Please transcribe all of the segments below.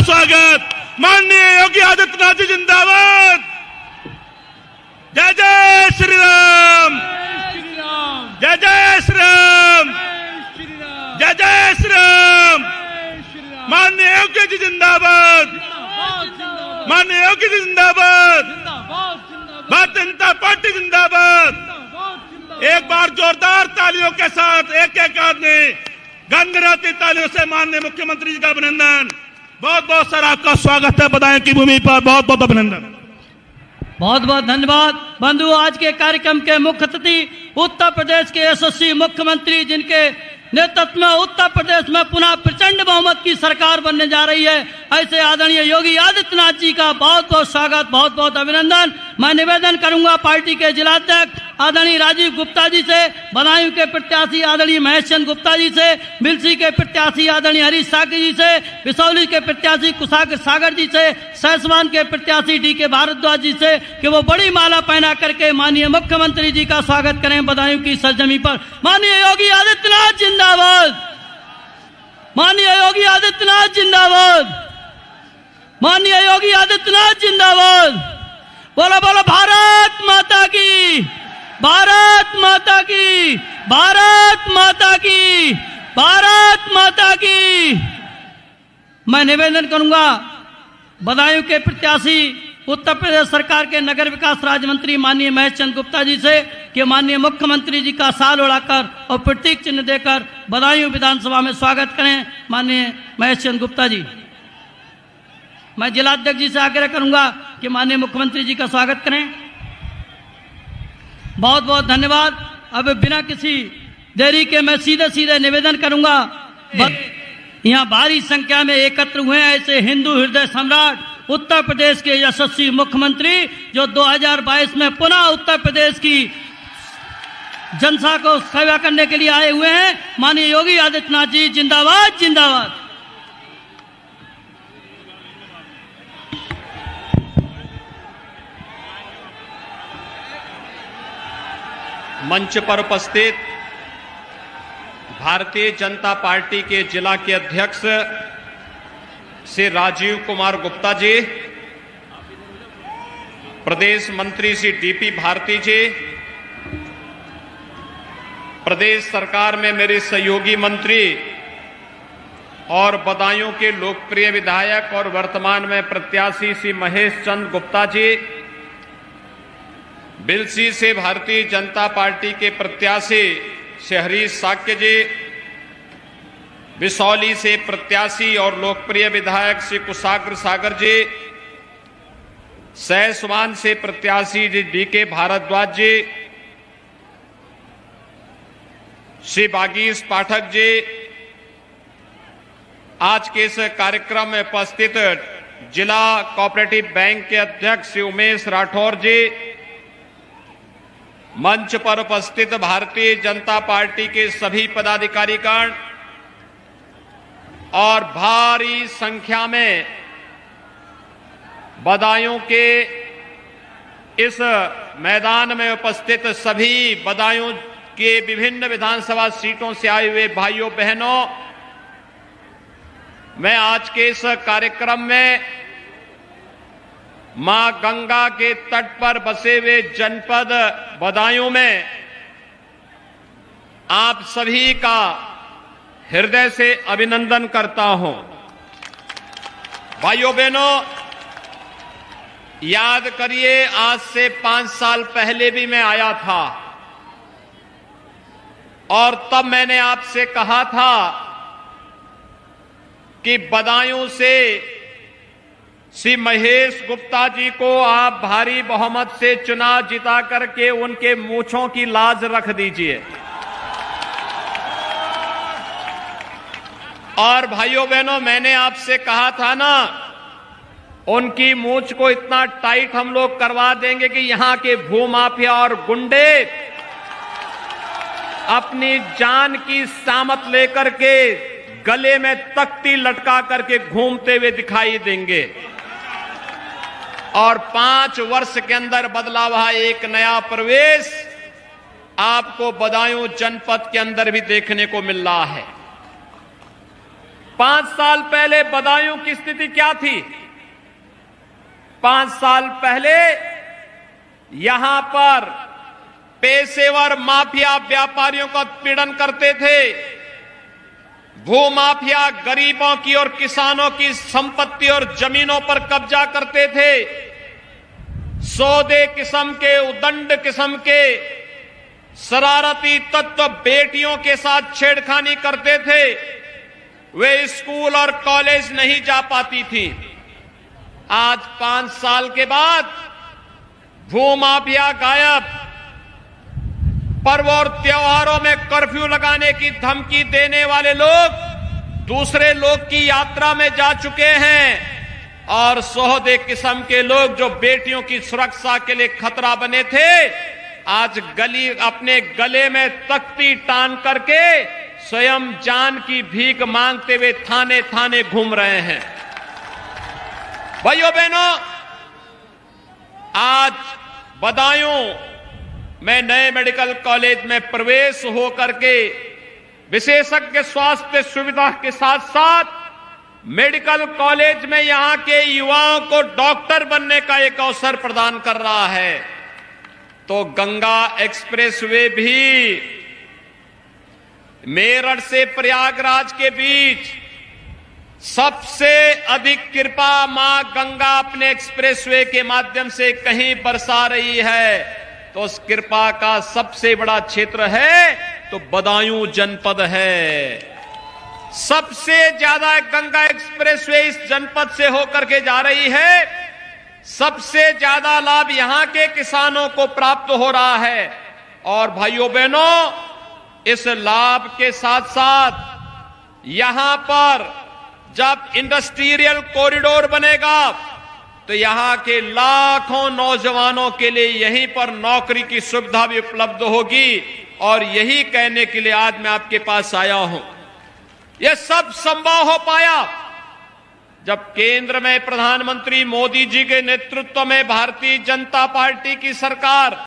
स्वागत। माननीय योगी आदित्यनाथ जी जिंदाबाद। जय जय श्री राम, जय जय श्री राम, जय जय श्री राम। माननीय योगी जी जिंदाबाद, माननीय योगी जी जिंदाबाद, भारतीय जनता पार्टी जिंदाबाद। एक बार जोरदार तालियों के साथ एक एक आदमी गनगनाती तालियों से माननीय मुख्यमंत्री जी का अभिनंदन। बहुत बहुत सर आपका स्वागत है बधाई की भूमि पर, बहुत बहुत अभिनंदन। बहुत बहुत धन्यवाद। बंधु, आज के कार्यक्रम के मुख्य अतिथि उत्तर प्रदेश के यशस्वी मुख्यमंत्री, जिनके नेतृत्व में उत्तर प्रदेश में पुनः प्रचंड बहुमत की सरकार बनने जा रही है, ऐसे आदरणीय योगी आदित्यनाथ जी का बहुत बहुत स्वागत, बहुत बहुत अभिनंदन। मैं निवेदन करूंगा पार्टी के जिलाध्यक्ष आदरणीय राजीव गुप्ता जी से, बदायूं के प्रत्याशी आदरणीय महेश चंद गुप्ता जी से, बिलसी के प्रत्याशी आदरणीय हरीश साकी जी से, बिसौली के प्रत्याशी कुशाग्र सागर जी से, सहसवान के प्रत्याशी डी.के. भारद्वाज जी से कि वो बड़ी माला पहना करके माननीय मुख्यमंत्री जी का स्वागत करें बदायूं की सरजमी पर। माननीय योगी आदित्यनाथ जिंदाबाद, माननीय योगी आदित्यनाथ जिंदाबाद, माननीय योगी आदित्यनाथ जिंदाबाद। बोलो बोलो भारत माता की, भारत माता की, भारत माता की, भारत माता की। मैं निवेदन करूंगा बदायूं के प्रत्याशी उत्तर प्रदेश सरकार के नगर विकास राज्य मंत्री माननीय महेश चंद गुप्ता जी से कि माननीय मुख्यमंत्री जी का साल उड़ाकर और प्रतीक चिन्ह देकर बदायूं विधानसभा में स्वागत करें माननीय महेश चंद गुप्ता जी। मैं जिलाध्यक्ष जी से आग्रह करूंगा कि माननीय मुख्यमंत्री जी का स्वागत करें। बहुत बहुत धन्यवाद। अब बिना किसी देरी के मैं सीधे सीधे निवेदन करूंगा, यहाँ भारी संख्या में एकत्र हुए हैं ऐसे हिंदू हृदय सम्राट उत्तर प्रदेश के यशस्वी मुख्यमंत्री, जो 2022 में पुनः उत्तर प्रदेश की जनता को सेवा करने के लिए आए हुए हैं। माननीय योगी आदित्यनाथ जी जिंदाबाद, जिंदाबाद। मंच पर उपस्थित भारतीय जनता पार्टी के जिला के अध्यक्ष श्री राजीव कुमार गुप्ता जी, प्रदेश मंत्री श्री डी.पी. भारती जी, प्रदेश सरकार में मेरे सहयोगी मंत्री और बदायूं के लोकप्रिय विधायक और वर्तमान में प्रत्याशी श्री महेश चंद गुप्ता जी, बिलसी से भारतीय जनता पार्टी के प्रत्याशी श्री हरीश साक्य जी, बिसौली से प्रत्याशी और लोकप्रिय विधायक श्री कुशाग्र सागर जी, सहसवान से प्रत्याशी डी.के. भारद्वाज जी, श्री बागीश पाठक जी, आज के इस कार्यक्रम में उपस्थित जिला कोऑपरेटिव बैंक के अध्यक्ष श्री उमेश राठौर जी, मंच पर उपस्थित भारतीय जनता पार्टी के सभी पदाधिकारीगण और भारी संख्या में बदायूं के इस मैदान में उपस्थित सभी बदायूं के विभिन्न विधानसभा सीटों से आए हुए भाइयों बहनों, मैं आज के इस कार्यक्रम में मां गंगा के तट पर बसे हुए जनपद बदायूं में आप सभी का हृदय से अभिनंदन करता हूं। भाइयों बहनों, याद करिए, आज से 5 साल पहले भी मैं आया था और तब मैंने आपसे कहा था कि बदायूं से श्री महेश गुप्ता जी को आप भारी बहुमत से चुनाव जिता करके उनके मूंछों की लाज रख दीजिए। और भाइयों बहनों, मैंने आपसे कहा था ना, उनकी मूंछ को इतना टाइट हम लोग करवा देंगे कि यहां के भूमाफिया और गुंडे अपनी जान की सामत लेकर के गले में तख्ती लटका करके घूमते हुए दिखाई देंगे। और 5 वर्ष के अंदर बदला हुआ एक नया प्रवेश आपको बदायूं जनपद के अंदर भी देखने को मिल रहा है। 5 साल पहले बदायूं की स्थिति क्या थी? 5 साल पहले यहां पर पेशेवर माफिया व्यापारियों का उत्पीड़न करते थे। भूमाफिया गरीबों की और किसानों की संपत्ति और जमीनों पर कब्जा करते थे। सौदे किस्म के, उदंड किस्म के शरारती तत्व बेटियों के साथ छेड़खानी करते थे। वे स्कूल और कॉलेज नहीं जा पाती थी। आज 5 साल के बाद भूमाफिया गायब। पर्व और त्योहारों में कर्फ्यू लगाने की धमकी देने वाले लोग दूसरे लोग की यात्रा में जा चुके हैं और सौदे किस्म के लोग जो बेटियों की सुरक्षा के लिए खतरा बने थे, आज अपने गले में तख्ती टांग करके स्वयं जान की भीख मांगते हुए थाने थाने घूम रहे हैं। भाइयों बहनों, आज बदायूं में नए मेडिकल कॉलेज में प्रवेश होकर के विशेषज्ञ स्वास्थ्य सुविधा के साथ साथ मेडिकल कॉलेज में यहां के युवाओं को डॉक्टर बनने का एक अवसर प्रदान कर रहा है। तो गंगा एक्सप्रेसवे भी मेरठ से प्रयागराज के बीच सबसे अधिक कृपा मां गंगा अपने एक्सप्रेसवे के माध्यम से कहीं बरसा रही है, तो उस कृपा का सबसे बड़ा क्षेत्र है तो बदायूं जनपद है। सबसे ज्यादा गंगा एक्सप्रेसवे इस जनपद से होकर के जा रही है। सबसे ज्यादा लाभ यहां के किसानों को प्राप्त हो रहा है। और भाइयों बहनों, इस लाभ के साथ साथ यहां पर जब इंडस्ट्रियल कॉरिडोर बनेगा तो यहां के लाखों नौजवानों के लिए यहीं पर नौकरी की सुविधा भी उपलब्ध होगी। और यही कहने के लिए आज मैं आपके पास आया हूं। यह सब संभव हो पाया जब केंद्र में प्रधानमंत्री मोदी जी के नेतृत्व में भारतीय जनता पार्टी की सरकार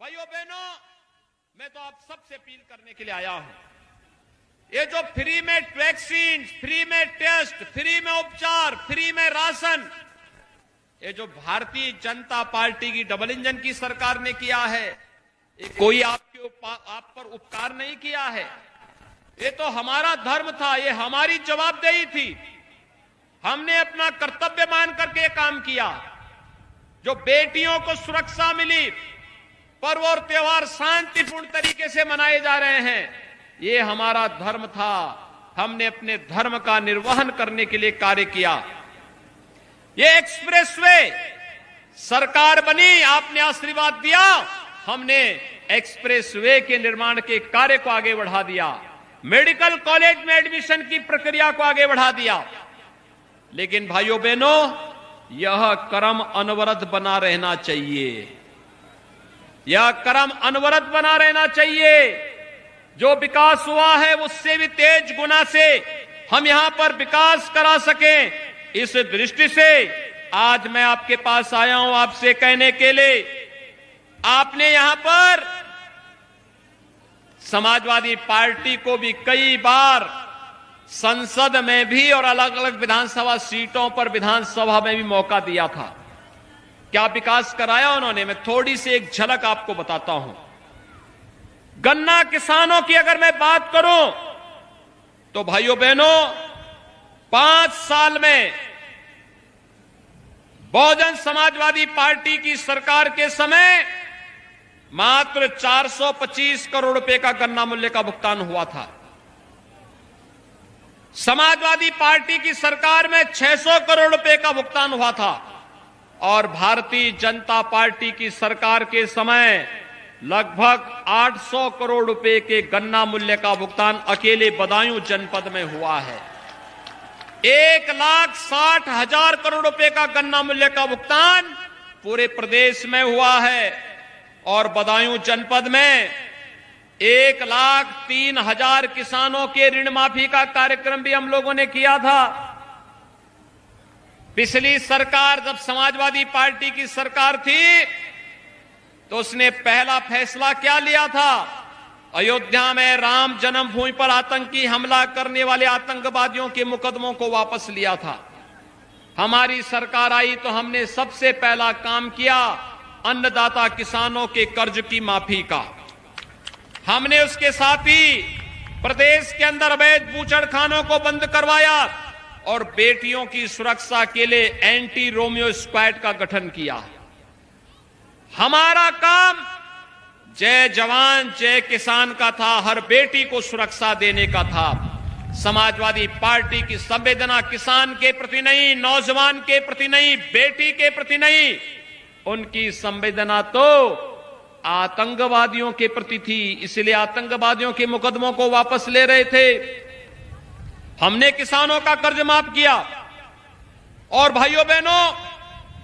भाइयों बहनों, मैं तो आप सबसे अपील करने के लिए आया हूं, ये जो फ्री में वैक्सीन, फ्री में टेस्ट, फ्री में उपचार, फ्री में राशन, ये जो भारतीय जनता पार्टी की डबल इंजन की सरकार ने किया है, ये कोई आप पर उपकार नहीं किया है। ये तो हमारा धर्म था, ये हमारी जवाबदेही थी। हमने अपना कर्तव्य मान करके काम किया। जो बेटियों को सुरक्षा मिली, पर्व और त्योहार शांतिपूर्ण तरीके से मनाए जा रहे हैं, ये हमारा धर्म था। हमने अपने धर्म का निर्वहन करने के लिए कार्य किया। ये एक्सप्रेसवे सरकार बनी, आपने आशीर्वाद दिया, हमने एक्सप्रेसवे के निर्माण के कार्य को आगे बढ़ा दिया। मेडिकल कॉलेज में एडमिशन की प्रक्रिया को आगे बढ़ा दिया। लेकिन भाइयों बहनों, यह क्रम अनवरत बना रहना चाहिए। यह क्रम अनवरत बना रहना चाहिए। जो विकास हुआ है उससे भी तेज गुना से हम यहां पर विकास करा सकें, इस दृष्टि से आज मैं आपके पास आया हूं आपसे कहने के लिए। आपने यहां पर समाजवादी पार्टी को भी कई बार संसद में भी और अलग अलग विधानसभा सीटों पर विधानसभा में भी मौका दिया था। क्या विकास कराया उन्होंने? मैं थोड़ी सी एक झलक आपको बताता हूं। गन्ना किसानों की अगर मैं बात करूं तो भाइयों बहनों, 5 साल में बहुजन समाजवादी पार्टी की सरकार के समय मात्र 425 करोड़ रुपए का गन्ना मूल्य का भुगतान हुआ था। समाजवादी पार्टी की सरकार में 600 करोड़ रुपए का भुगतान हुआ था और भारतीय जनता पार्टी की सरकार के समय लगभग 800 करोड़ रुपए के गन्ना मूल्य का भुगतान अकेले बदायूं जनपद में हुआ है। 1,60,000 करोड़ रुपए का गन्ना मूल्य का भुगतान पूरे प्रदेश में हुआ है और बदायूं जनपद में 1,03,000 किसानों के ऋण माफी का कार्यक्रम भी हम लोगों ने किया था। पिछली सरकार, जब समाजवादी पार्टी की सरकार थी, तो उसने पहला फैसला क्या लिया था? अयोध्या में राम जन्मभूमि पर आतंकी हमला करने वाले आतंकवादियों के मुकदमों को वापस लिया था। हमारी सरकार आई तो हमने सबसे पहला काम किया अन्नदाता किसानों के कर्ज की माफी का। हमने उसके साथ ही प्रदेश के अंदर अवैध बूचड़खानों को बंद करवाया और बेटियों की सुरक्षा के लिए एंटी रोमियो स्क्वाड का गठन किया। हमारा काम जय जवान जय किसान का था, हर बेटी को सुरक्षा देने का था। समाजवादी पार्टी की संवेदना किसान के प्रति नहीं, नौजवान के प्रति नहीं, बेटी के प्रति नहीं, उनकी संवेदना तो आतंकवादियों के प्रति थी। इसलिए आतंकवादियों के मुकदमों को वापस ले रहे थे। हमने किसानों का कर्ज माफ किया और भाइयों बहनों,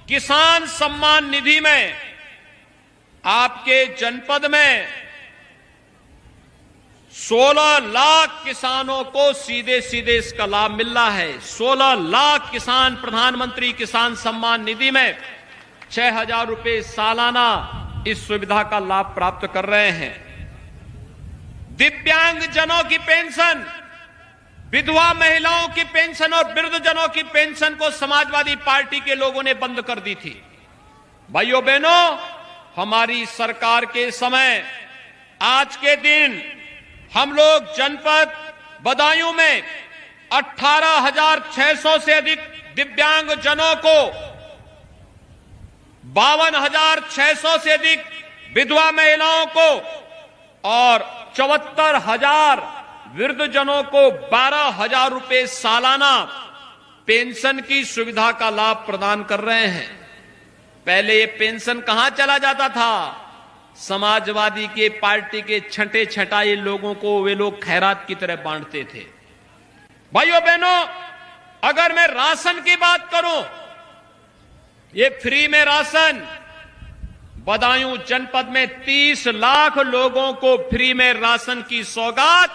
किसान सम्मान निधि में आपके जनपद में 16 लाख किसानों को सीधे सीधे इसका लाभ मिल रहा है। 16 लाख किसान प्रधानमंत्री किसान सम्मान निधि में 6,000 रुपए सालाना इस सुविधा का लाभ प्राप्त कर रहे हैं। दिव्यांग जनों की पेंशन, विधवा महिलाओं की पेंशन और वृद्धजनों की पेंशन को समाजवादी पार्टी के लोगों ने बंद कर दी थी। भाइयों बहनों, हमारी सरकार के समय आज के दिन हम लोग जनपद बदायूं में 18,600 से अधिक दिव्यांग जनों को, 52,600 से अधिक विधवा महिलाओं को और 74,000 वृद्धजनों को 12,000 रुपए सालाना पेंशन की सुविधा का लाभ प्रदान कर रहे हैं। पहले ये पेंशन कहां चला जाता था? समाजवादी के पार्टी के छठे छटाई लोगों को वे लोग खैरात की तरह बांटते थे। भाइयों बहनों, अगर मैं राशन की बात करूं, ये फ्री में राशन बदायूं जनपद में 30 लाख लोगों को फ्री में राशन की सौगात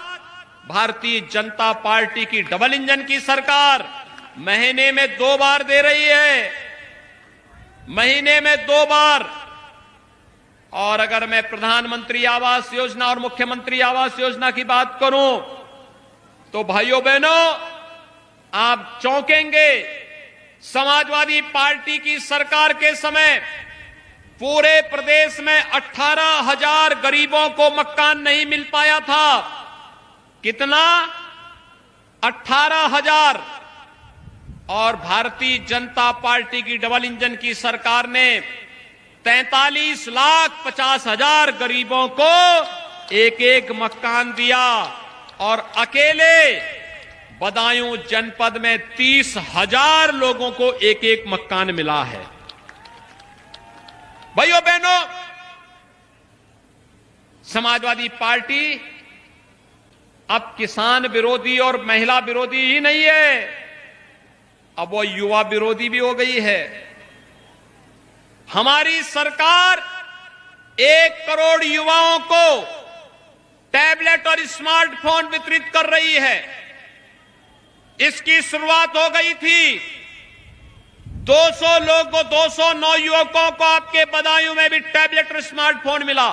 भारतीय जनता पार्टी की डबल इंजन की सरकार महीने में 2 बार दे रही है। महीने में 2 बार और अगर मैं प्रधानमंत्री आवास योजना और मुख्यमंत्री आवास योजना की बात करूं तो भाइयों बहनों आप चौंकेंगे। समाजवादी पार्टी की सरकार के समय पूरे प्रदेश में 18,000 गरीबों को मकान नहीं मिल पाया था। कितना? 18,000। और भारतीय जनता पार्टी की डबल इंजन की सरकार ने 43,50,000 गरीबों को एक एक मकान दिया और अकेले बदायूं जनपद में 30,000 लोगों को एक एक मकान मिला है। भाइयों बहनों, समाजवादी पार्टी अब किसान विरोधी और महिला विरोधी ही नहीं है, अब वो युवा विरोधी भी हो गई है। हमारी सरकार 1 करोड़ युवाओं को टैबलेट और स्मार्टफोन वितरित कर रही है। इसकी शुरुआत हो गई थी। 209 युवकों को आपके बदायूं में भी टैबलेट और स्मार्टफोन मिला।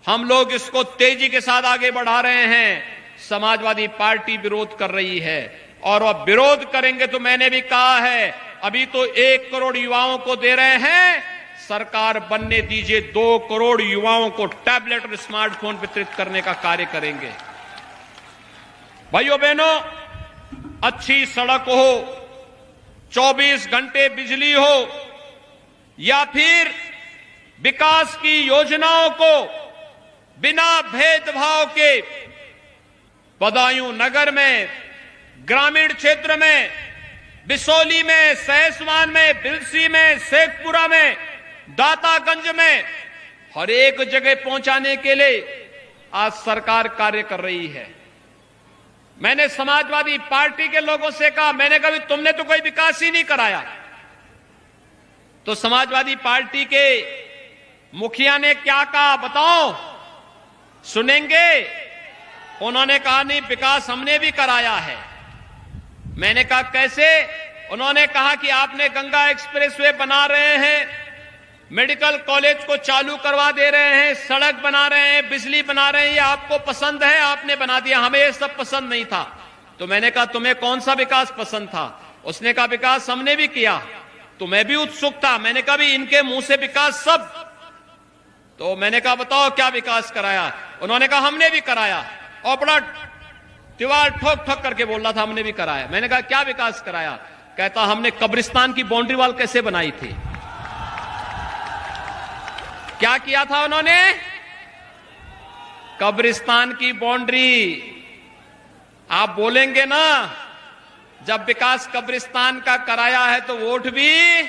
हम लोग इसको तेजी के साथ आगे बढ़ा रहे हैं। समाजवादी पार्टी विरोध कर रही है और वह विरोध करेंगे तो मैंने भी कहा है, अभी तो 1 करोड़ युवाओं को दे रहे हैं, सरकार बनने दीजिए 2 करोड़ युवाओं को टैबलेट और स्मार्टफोन वितरित करने का कार्य करेंगे। भाइयों बहनों, अच्छी सड़क हो, 24 घंटे बिजली हो या फिर विकास की योजनाओं को बिना भेदभाव के बदायूं नगर में, ग्रामीण क्षेत्र में, बिसौली में, सहसवान में, बिलसी में, शेखपुरा में, दातागंज में हर एक जगह पहुंचाने के लिए आज सरकार कार्य कर रही है। मैंने समाजवादी पार्टी के लोगों से कहा, मैंने कहा तुमने तो कोई विकास ही नहीं कराया। तो समाजवादी पार्टी के मुखिया ने क्या कहा बताओ, सुनेंगे? उन्होंने कहा नहीं, विकास हमने भी कराया है। मैंने कहा कैसे? उन्होंने कहा कि आपने गंगा एक्सप्रेसवे बना रहे हैं, मेडिकल कॉलेज को चालू करवा दे रहे हैं, सड़क बना रहे हैं, बिजली बना रहे हैं, ये आपको पसंद है, आपने बना दिया, हमें ये सब पसंद नहीं था। तो मैंने कहा तुम्हें कौन सा विकास पसंद था? उसने कहा विकास हमने भी किया। तो मैं भी उत्सुक था, मैंने कहा भी इनके मुंह से विकास सब। तो मैंने कहा बताओ क्या विकास कराया? उन्होंने कहा हमने भी कराया, और बड़ा दीवार ठोक ठोक करके बोल रहा था हमने भी कराया। मैंने कहा क्या विकास कराया? कहता हमने कब्रिस्तान की बाउंड्री वॉल कैसे बनाई थी। क्या किया था उन्होंने? कब्रिस्तान की बाउंड्री। आप बोलेंगे ना, जब विकास कब्रिस्तान का कराया है तो वोट भी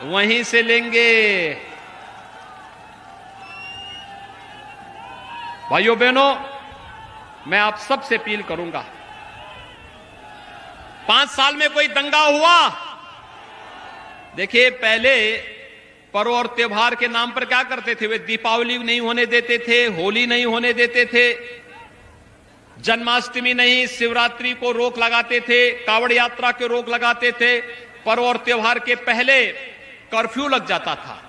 वहीं से लेंगे। भाइयों बहनों, मैं आप सबसे अपील करूंगा, 5 साल में कोई दंगा हुआ? देखिए, पहले पर्व और त्योहार के नाम पर क्या करते थे? वे दीपावली नहीं होने देते थे, होली नहीं होने देते थे, जन्माष्टमी नहीं, शिवरात्रि को रोक लगाते थे, कावड़ यात्रा के रोक लगाते थे। पर्व और त्योहार के पहले कर्फ्यू लग जाता था।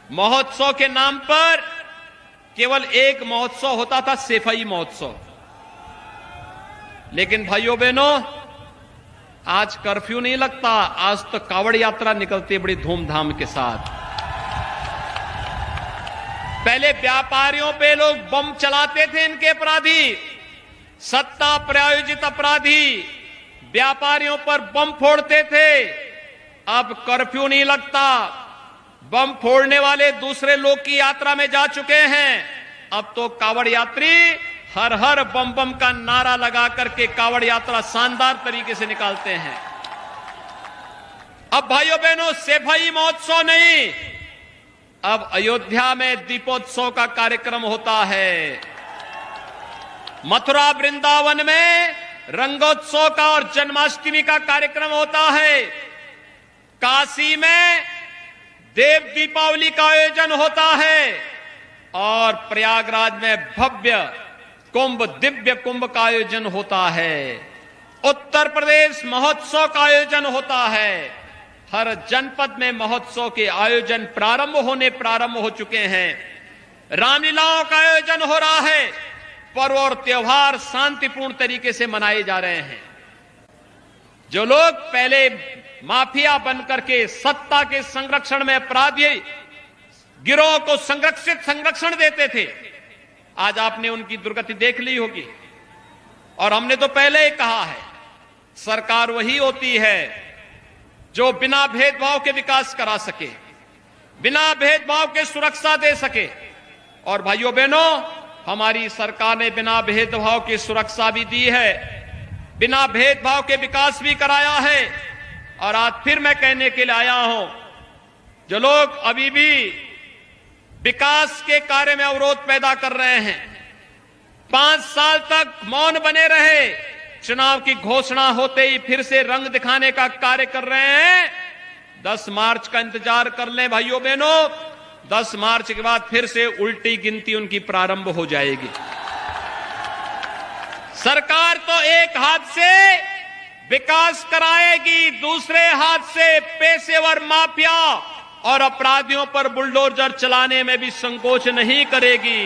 महोत्सव के नाम पर केवल एक महोत्सव होता था, सफाई महोत्सव। लेकिन भाइयों बहनों, आज कर्फ्यू नहीं लगता, आज तो कावड़ यात्रा निकलती है बड़ी धूमधाम के साथ। पहले व्यापारियों पे लोग बम चलाते थे, इनके अपराधी, सत्ता प्रायोजित अपराधी व्यापारियों पर बम फोड़ते थे। अब कर्फ्यू नहीं लगता, बम फोड़ने वाले दूसरे लोग की यात्रा में जा चुके हैं। अब तो कावड़ यात्री हर हर बम बम का नारा लगा करके कावड़ यात्रा शानदार तरीके से निकालते हैं। अब भाइयों बहनों, सफाई महोत्सव नहीं, अब अयोध्या में दीपोत्सव का कार्यक्रम होता है। मथुरा वृंदावन में रंगोत्सव का और जन्माष्टमी का कार्यक्रम होता है। काशी में देव दीपावली का आयोजन होता है और प्रयागराज में भव्य कुंभ, दिव्य कुंभ का आयोजन होता है। उत्तर प्रदेश महोत्सव का आयोजन होता है। हर जनपद में महोत्सव के आयोजन प्रारंभ हो चुके हैं। रामलीलाओं का आयोजन हो रहा है। पर्व और त्योहार शांतिपूर्ण तरीके से मनाए जा रहे हैं। जो लोग पहले माफिया बनकर के सत्ता के संरक्षण में अपराधी गिरोह को संरक्षण देते थे, आज आपने उनकी दुर्गति देख ली होगी। और हमने तो पहले ही कहा है, सरकार वही होती है जो बिना भेदभाव के विकास करा सके, बिना भेदभाव के सुरक्षा दे सके। और भाइयों बहनों, हमारी सरकार ने बिना भेदभाव की सुरक्षा भी दी है, बिना भेदभाव के विकास भी कराया है। और आज फिर मैं कहने के लिए आया हूं, जो लोग अभी भी विकास के कार्य में अवरोध पैदा कर रहे हैं, 5 साल तक मौन बने रहे, चुनाव की घोषणा होते ही फिर से रंग दिखाने का कार्य कर रहे हैं, 10 मार्च का इंतजार कर लें भाइयों बहनों। 10 मार्च के बाद फिर से उल्टी गिनती उनकी प्रारंभ हो जाएगी। सरकार तो एक हाथ से विकास कराएगी, दूसरे हाथ से पेशेवर माफिया और अपराधियों पर बुलडोजर चलाने में भी संकोच नहीं करेगी।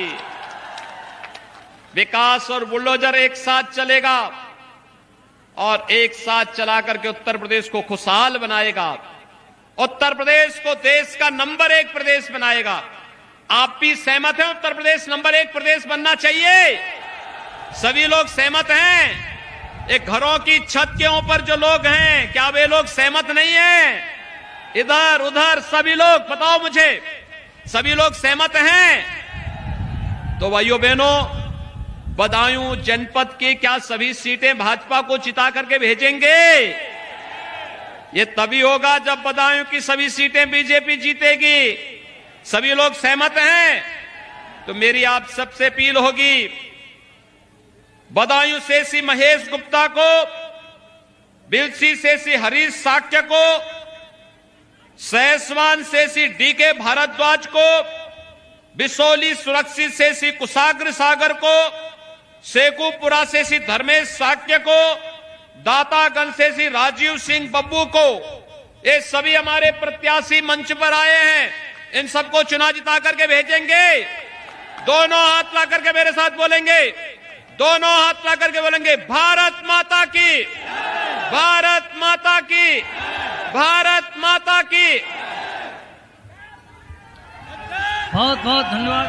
विकास और बुलडोजर एक साथ चलेगा और एक साथ चला करके उत्तर प्रदेश को खुशहाल बनाएगा, उत्तर प्रदेश को देश का नंबर 1 प्रदेश बनाएगा। आप भी सहमत हैं उत्तर प्रदेश नंबर 1 प्रदेश बनना चाहिए? सभी लोग सहमत हैं? एक घरों की छत के ऊपर जो लोग हैं, क्या वे लोग सहमत नहीं हैं? इधर उधर सभी लोग बताओ मुझे, सभी लोग सहमत हैं? तो भाइयों बहनों, बदायूं जनपद की क्या सभी सीटें भाजपा को जिता करके भेजेंगे? ये तभी होगा जब बदायूं की सभी सीटें बीजेपी जीतेगी। सभी लोग सहमत हैं? तो मेरी आप सबसे अपील होगी, बदायूं से श्री महेश गुप्ता को, बिलसी से श्री हरीश साक्य को, सहसवान से श्री डीके भारद्वाज को, बिसोली सुरक्षित से श्री कुशाग्र सागर को, शेखुपुरा से श्री धर्मेश साक्य को, दातागंज से श्री राजीव सिंह बब्बू को, ये सभी हमारे प्रत्याशी मंच पर आए हैं। इन सबको चुनाव जिता करके भेजेंगे। दोनों हाथ ला करके मेरे साथ बोलेंगे, दोनों हाथ ला करके बोलेंगे, भारत माता की, भारत माता की, भारत माता की। बहुत बहुत धन्यवाद,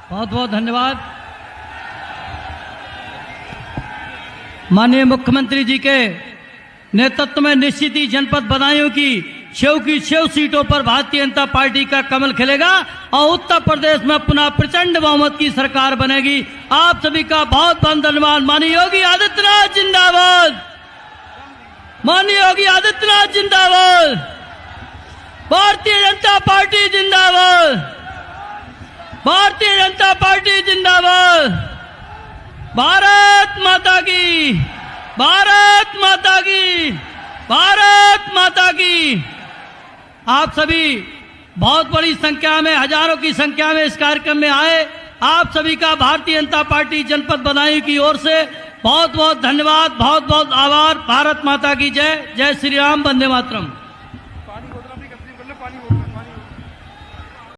बहुत बहुत धन्यवाद। माननीय मुख्यमंत्री जी के नेतृत्व में निश्चित ही जनपद बदायूं की 6 सीटों पर भारतीय जनता पार्टी का कमल खिलेगा और उत्तर प्रदेश में पुनः प्रचंड बहुमत की सरकार बनेगी। आप सभी का बहुत बहुत धन्यवाद। माननीय योगी आदित्यनाथ जिंदाबाद, माननीय योगी आदित्यनाथ जिंदाबाद, भारतीय जनता पार्टी जिंदाबाद, भारतीय जनता पार्टी जिंदाबाद, भारत माता की, भारत माता की, भारत माता की। आप सभी बहुत बड़ी संख्या में, हजारों की संख्या में इस कार्यक्रम में आए। आप सभी का भारतीय जनता पार्टी जनपद बदायूं की ओर से बहुत बहुत धन्यवाद, बहुत बहुत आभार। भारत माता की जय। जय श्री राम, वंदे मातरम।